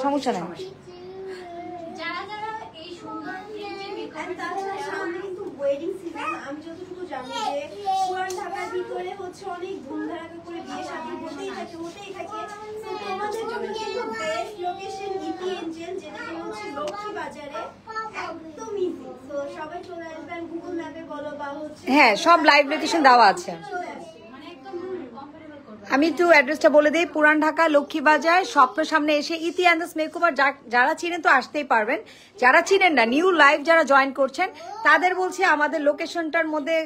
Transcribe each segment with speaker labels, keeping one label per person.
Speaker 1: সমস্যা নাই।
Speaker 2: যারা যারা এই সুন্দর
Speaker 3: সামনে কিন্তু ওয়েডিং সিজন, আমি যতটুকু জানি যে পুরান ঢাকার ভিতরে হচ্ছে অনেক ধুমধারাকা করে বিয়ে শাদী হতেই থাকে। তো তোমাদের জন্য কিন্তু বেস্ট লোকেশন ইতি এঞ্জেল, যেটা হচ্ছে লক্ষ্মী বাজারে, একদম ইজি। তো সবাই চলে আসবেন, গুগল ম্যাপে বলো বা হচ্ছে
Speaker 1: হ্যাঁ, সব লাইভ লোকেশন দেওয়া আছে। আমি একটু অ্যাড্রেসটা বলে দিই, পুরান ঢাকা লক্ষ্মী বাজার স্বপ্ন সামনে এসে ইতি অ্যান্ড দ্য মেকওভার। যারা চিনেন তো আসতেই পারবেন, যারা চিনেন না, নিউ লাইভ যারা জয়েন করছেন তাদের বলছি আমাদের লোকেশনটার মধ্যে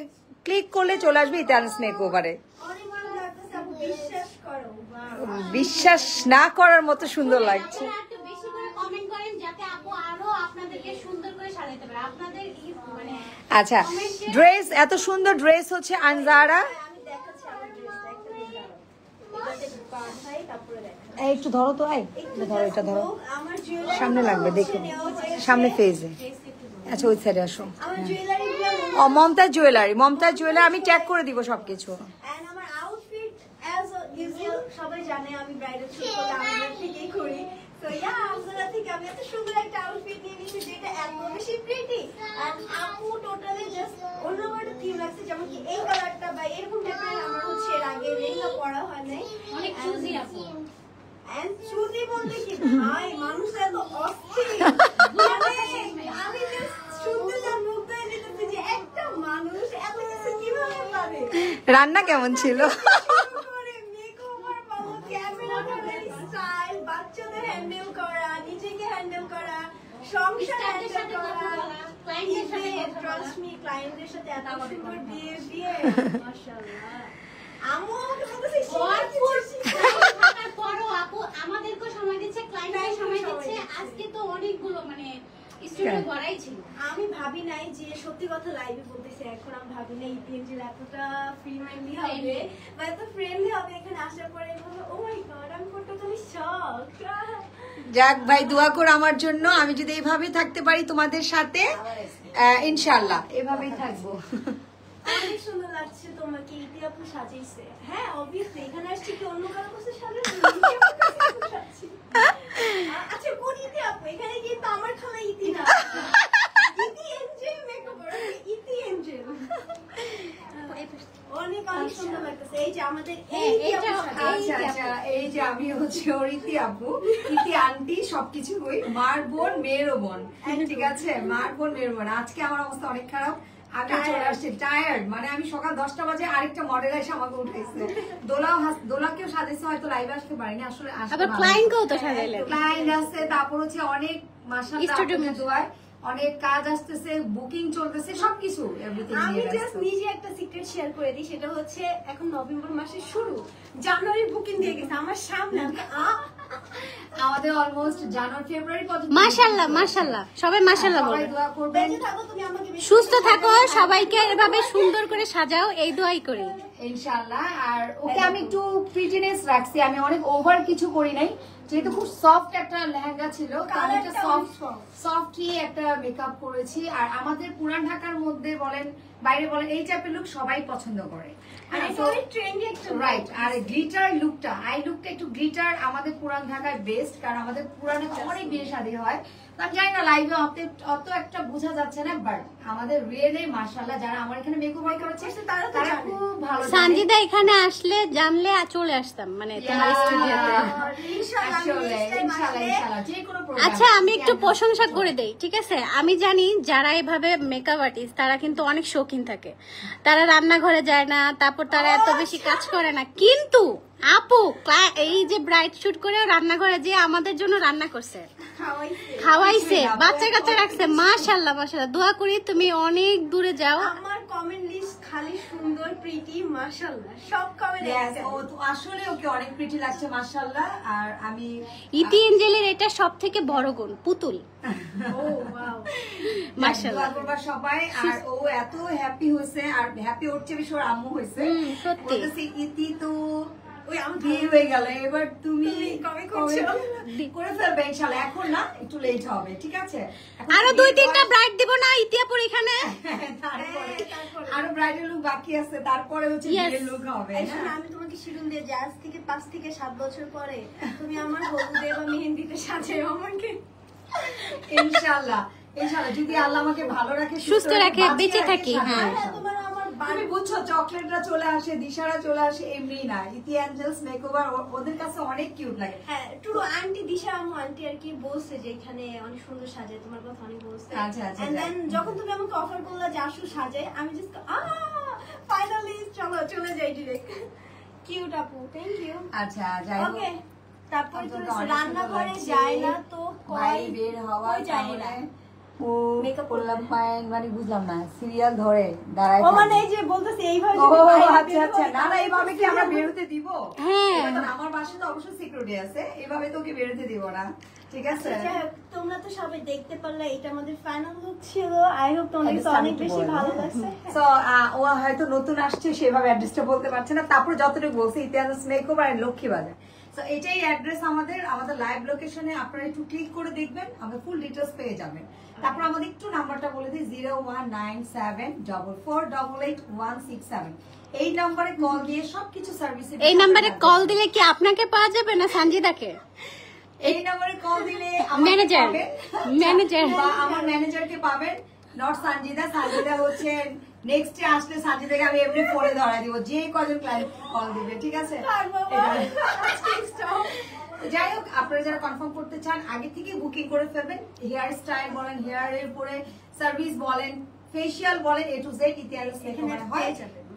Speaker 1: ক্লিক করলে চলে আসবে ইতি অ্যান্ড দ্য মেকওভারে। বিশ্বাস না করার মতো সুন্দর লাগছে। আচ্ছা, ড্রেস এত সুন্দর ড্রেস হচ্ছে আনজারা। একটু ধরো তো, ধরো, এটা ধরো, সামনে লাগবে, দেখুন সামনে ফেজে। আচ্ছা, ওই সাইডে আসো। মমতাজ জুয়েলারি, মমতাজ জুয়েলারি আমি ট্যাগ করে দিব সবকিছু।
Speaker 3: সবাই জানে আমি ব্রাইডাল শুট আমজারা থেকেই করি। তো আমজারা থেকে আমি এত সুন্দর একটা আউটফিট নিয়ে নিয়েছি যেটা এত বেশি প্রিটি। এন্ড আপু টোটালি জাস্ট অন্যভাবে থিম লাগছে, যেমন কি এই কালারটা বা এরকম টাইপের আমার হচ্ছে এর আগে লেহেঙ্গা পরা হয় নাই।
Speaker 2: অনেক চুজি আপু।
Speaker 3: এন্ড চুজি বলতে কি ভাই, মানুষ এত অস্থির, আমি জাস্ট শুনতে যা মুগ্ধ হয়ে যেতেছি যে একটা মানুষ এত কিছু কিভাবে পারে।
Speaker 1: রান্না কেমন ছিল?
Speaker 3: বাচ্চাদের হ্যান্ডেল করা, নিজেকে হ্যান্ডেল করা, সংসার হ্যান্ডেল করা, ট্রাস্ট মি, ক্লায়েন্টদের সাথে এত সুন্দর বিয়ে, মাশাআল্লাহ। আমু আমাকে বলতেছে
Speaker 2: পরও আপু আমাদেরকে সময় দিচ্ছে, ক্লায়েন্টকে সময় দিচ্ছে। আজকে তো অনেকগুলো মানে স্টুডেন্ট ভরাই ছিল।
Speaker 3: আমি ভাবি নাই যে, সত্যি কথা লাইভে বলতেছি, এখন আমি ভাবি নাই ইতিএনজেল এতটা ফ্রি মাইন্ডলি হবে বা এত ফ্রেন্ডলি হবে। এখানে আসার পরে ও মাই গড, আমি টোটালি শক।
Speaker 1: যাক ভাই, দোয়া করো আমার জন্য, আমি যদি এইভাবেই থাকতে পারি তোমাদের সাথে, ইনশাআল্লাহ এভাবেই থাকবো।
Speaker 3: অনেক সুন্দর লাগছে তোমাকে, ইতি আপু সাজিয়েছে। হ্যাঁ, অবভিয়াসলি এখানে আসছি কি অন্য কারো কাছে সাজাচ্ছি। আচ্ছা, কোন ইতি আপু? এখানে কিন্তু আমার খালা ইতি না, ইতি এঞ্জেল মেকআপ, ইতি এঞ্জেল। অনেক অনেক সুন্দর লাগতেছে। এই যে আমাদের
Speaker 1: এই যে আমি হচ্ছে ওর ইতি আপু, ইতি আন্টি, সবকিছু কই, মার বোন মেয়েরও বোন, ঠিক আছে, মার বোন মেয়ের বোন। আজকে আমার অবস্থা অনেক খারাপ, আমি চলে আসছি টায়ার্ড, মানে আমি সকাল 10টা বাজে আরেকটা মডেল এসে আমাকে উঠাইছে। দোলাকেও সাজাইছে, হয়তো লাইভে আসতে পারিনি আসলে।
Speaker 2: ক্লায়েন্টকেও তো সাজাইলেন,
Speaker 1: ক্লায়েন্ট আছে, তারপর হচ্ছে অনেক মাশাআল্লাহ অনেক কাজ আসতেছে, বুকিং চলতেছে, সবকিছু এভরিথিং।
Speaker 3: আমি জাস্ট নিজে একটা সিক্রেট শেয়ার করে দিই, সেটা হচ্ছে এখন নভেম্বর মাসের শুরু, জানুয়ারির বুকিং দিয়ে গেছে আমার সামনে।
Speaker 1: আমাদের অলমোস্ট জানুয়ারি ফেব্রুয়ারি পর্যন্ত।
Speaker 2: মাশাআল্লাহ মাশাআল্লাহ, সবাই মাশাআল্লাহ বলবেন।
Speaker 1: দোয়া করবেন,
Speaker 2: সুস্থ থাকো, সবাইকে এভাবে সুন্দর করে সাজাও, এই দোয়াই করি
Speaker 1: ইনশাআল্লাহ। আর ওকে আমি একটু প্রিটিনেস রাখছি, আমি অনেক ওভার কিছু করি নাই, যেহেতু খুব সফট একটা লেহেঙ্গা ছিল, সফটলি একটা মেকআপ করেছি। আর আমাদের পুরান ঢাকার মধ্যে বলেন বাইরে বলেন, এই টাইপের লুক সবাই পছন্দ করে, রাইট। আর গ্লিটার লুকটা, আই লুকটা একটু গ্লিটার আমাদের পুরান ঢাকায় বেস্ট, কারণ আমাদের পুরানে অনেক বিয়ে শাদী হয়। আমি জানি না লাইভে অত একটা বোঝা যাচ্ছে না, বাট আমাদের রিয়েলি মাশাআল্লাহ যারা আমার এখানে মেকওভার করেছে তারা খুব ভালো।
Speaker 2: সানজিদা এখানে আসলে জানলে চলে আসতাম, মানে তোমার স্টুডিওতে। আচ্ছা, আমি একটু প্রশংসা করে দেই, ঠিক আছে? আমি জানি যারা এভাবে মেকআপ আর্টিস্ট তারা কিন্তু অনেক শৌখিন থাকে, তারা রান্নাঘরে যায় না, তারপর তারা এত বেশি কাজ করে না, কিন্তু আপু এই যে ব্রাইড শুট করে রান্নাঘরে যে আমাদের জন্য রান্না করছে, খাওয়াইছে, বাচ্চা কাচ্চা রাখছে। মাশাআল্লাহ মাশাআল্লাহ, দোয়া করি তুমি অনেক দূরে যাও।
Speaker 3: আমার কমেন্ট লিস্ট খালি সুন্দর, প্রিটি, মাশাআল্লাহ, সব কমেন্ট আছে।
Speaker 1: ও তো আসলে ওকে অনেক প্রিটি লাগছে মাশাআল্লাহ। আর আমি
Speaker 2: ইতি এঞ্জেলের এটা সবথেকে বড় গুণ, পুতুল।
Speaker 3: ও ওয়াও,
Speaker 1: মাশাআল্লাহ করবা সবাই। আর ও এত হ্যাপি হয়েছে, আর হ্যাপি হচ্ছে বেশি ওর আম্মু হয়েছে।
Speaker 2: সত্যি
Speaker 1: বলতেছি ইতি তো ওই আমি বিয়ে হয়ে গেল, এবার তুমি
Speaker 3: কবে করছো?
Speaker 1: করে ফেলবে ইনশাআল্লাহ, এখন না, একটু লেট হবে, ঠিক আছে?
Speaker 2: আরো 2-3টা ব্রাইড দিব না ইতিয়াপুর এখানে,
Speaker 1: আরো ব্রাইডাল লুক বাকি আছে, তারপরে হচ্ছে বিয়ের লুক হবে।
Speaker 3: আমি তোমাকে আমাকে শিডিউল দিয়ে যে আজ থেকে 5 থেকে 7 বছর পরে তুমি আমার হলুদে বা মেহেন্দিতে সাজাও আমাকে।
Speaker 1: ইনশাআল্লাহ ইনশাআল্লাহ যদি আল্লাহ আমাকে ভালো রাখে,
Speaker 2: সুস্থ রাখে, বেঁচে থাকি। হ্যাঁ,
Speaker 3: তোমার আমার
Speaker 1: তুমি বুঝছো, চকলেটরা চলে আসে, দিশারা চলে আসে, এমনি না। ইতি অ্যাঞ্জেলস মেকওভার ওদের কাছে অনেক কিউট লাগে।
Speaker 3: হ্যাঁ ট্রু। আন্টি দিশা আম্মু আন্টি আর কি বলছে যে এখানে অনেক সুন্দর সাজায়, তোমার কথা অনেক বলছে।
Speaker 1: আচ্ছা, আচ্ছা,
Speaker 3: এন্ড দেন যখন তুমি আমাকে অফার করলা যে আসো সাজায়, আমি জাস্ট ফাইনালি চলো চলে যাই ডিরেক্ট। কিউট আপু, থ্যাংক ইউ।
Speaker 1: আচ্ছা যাই হোক,
Speaker 3: ওকে, তারপর
Speaker 1: আপনার
Speaker 3: তো
Speaker 1: তো অনেক
Speaker 3: রান্নাঘরে
Speaker 1: সুন্দর
Speaker 3: যায়
Speaker 1: লাগছে।
Speaker 3: না তো
Speaker 1: ভাই
Speaker 3: কয়
Speaker 1: বের হওয়ার
Speaker 3: যায় না।
Speaker 1: ও
Speaker 3: Makeup
Speaker 1: করলাম পায়েন, মানে বুঝলাম না, সিরিয়াল ধরে দাঁড়ায়
Speaker 3: ও মানে এই যে বলতেছে এইভাবে
Speaker 1: ও
Speaker 3: যদি বাইরে
Speaker 1: আচ্ছা
Speaker 3: বের
Speaker 1: আচ্ছা,
Speaker 3: হয়,
Speaker 1: না না, এইভাবে কি আমরা বেরোতে দিব?
Speaker 2: হ্যাঁ।
Speaker 1: এবার তো আমার বাসায় তো অবশ্যই সিকিউরিটি আছে, এইভাবে তো ওকে বেরোতে দিব না, ঠিক আছে?
Speaker 3: যাই হোক, তোমরা তো সবাই দেখতে পারলে এটা আমাদের ফাইনাল লুক ছিল। আই হোপ তোমাদের তো অনেক বেশি ভালো লাগছে।
Speaker 1: সো ও হয়তো নতুন আসছে, সেভাবে অ্যাড্রেসটা বলতে পারছে না, তারপর যতটুকু বলছে ইতিহাস মেকওভার এন্ড লক্ষ্মীবাজার। সো এটাই অ্যাড্রেস আমাদের লাইভ লোকেশনে, আপনারা একটু ক্লিক করে দেখবেন, আমরা ফুল ডিটেইলস পেয়ে যাবেন। তারপর আমাদের একটু নাম্বারটা বলে দিই, 01974488167। এই নম্বরে কল দিয়ে সবকিছু সার্ভিস,
Speaker 2: এই নাম্বারে কল দিলে কি আপনাকে পাওয়া যাবে না সঞ্জিদাকে?
Speaker 1: এই নম্বরে কল দিলে
Speaker 2: ম্যানেজার
Speaker 1: বা আমার ম্যানেজারকে পাবেন, নট সঞ্জিদা। সঞ্জিদা হচ্ছে নেক্সট ডে আসলে সঞ্জিদাকে আমি এমনি ফোনে ধরা দিব, যে কজন ক্লায়েন্ট কল দিবে, ঠিক আছে? যাই হোক, আপনারা যারা কনফার্ম করতে চান আগে থেকে বুকিং করে ফেলবেন। হেয়ার স্টাইল বলেন, হেয়ার এর পরে সার্ভিস বলেন, ফেসিয়াল বলেন, এ টু জেড ইতিহাস হয়,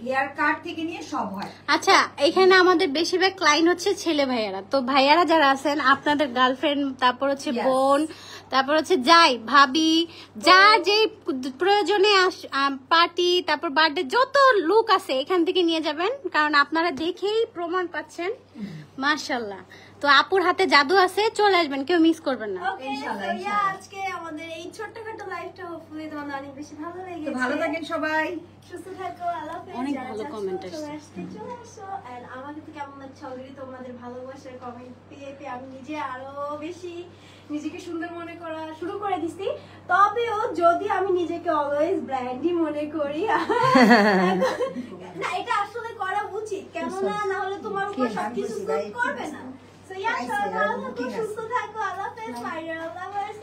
Speaker 1: হেয়ার কাট থেকে নিয়ে সব হয়।
Speaker 2: আচ্ছা, এখানে আমাদের বেশিরভাগ ক্লায়েন্ট হচ্ছে ছেলে ভাইয়ারা। তো ভাইয়ারা যারা আছেন, আপনাদের গার্লফ্রেন্ড, তারপর হচ্ছে
Speaker 1: Yes.
Speaker 2: বোন, তারপর হচ্ছে যাই ভাবি, যার যেই প্রয়োজনে পার্টি, তারপর বার্থডে, যত লুক আছে এখান থেকে নিয়ে যাবেন, কারণ আপনারা দেখেই প্রমাণ পাচ্ছেন মাশাআল্লাহ। তো আপুর হাতে জাদু আছে, চলে আসবেন, কেউ মিস করবেন না।
Speaker 3: ওকে,
Speaker 1: ইনশাআল্লাহ,
Speaker 3: so yeah,
Speaker 1: ইনশাআল্লাহ।
Speaker 3: আজকে আমাদের এই ছোট্টখাটো লাইফটা হোপফুলি তোমাদের অনেক বেশি ভালো
Speaker 1: তো
Speaker 3: লেগেছে।
Speaker 1: ভালো থাকেন সবাই,
Speaker 3: সুস্থ থাকো, আল্লাহ হাফেজ।
Speaker 2: অনেক
Speaker 3: যারা
Speaker 2: ভালো
Speaker 3: চাচ্ছো
Speaker 2: comment
Speaker 3: চলে
Speaker 2: আসছে।
Speaker 3: আসতে চলে আসো। And আমাকে তো কেমন লাগছে অলরেডি তোমাদের ভালোবাসার কমেন্ট পেয়ে পেয়ে আমি নিজে আরো বেশি নিজেকে সুন্দর মনে করা শুরু করে দিছি। তবেও যদি আমি নিজেকে অলওয়েজ ব্র্যান্ডই মনে করি, না এটা আসলে করা উচিত, কেননা না হলে তোমার উপর সবকিছু সুট করবে না। So yeah, সবাই ভালো থাকো, সুস্থ থাকো, আল্লাহ হাফেজ, আল্লাহ হাফেজ।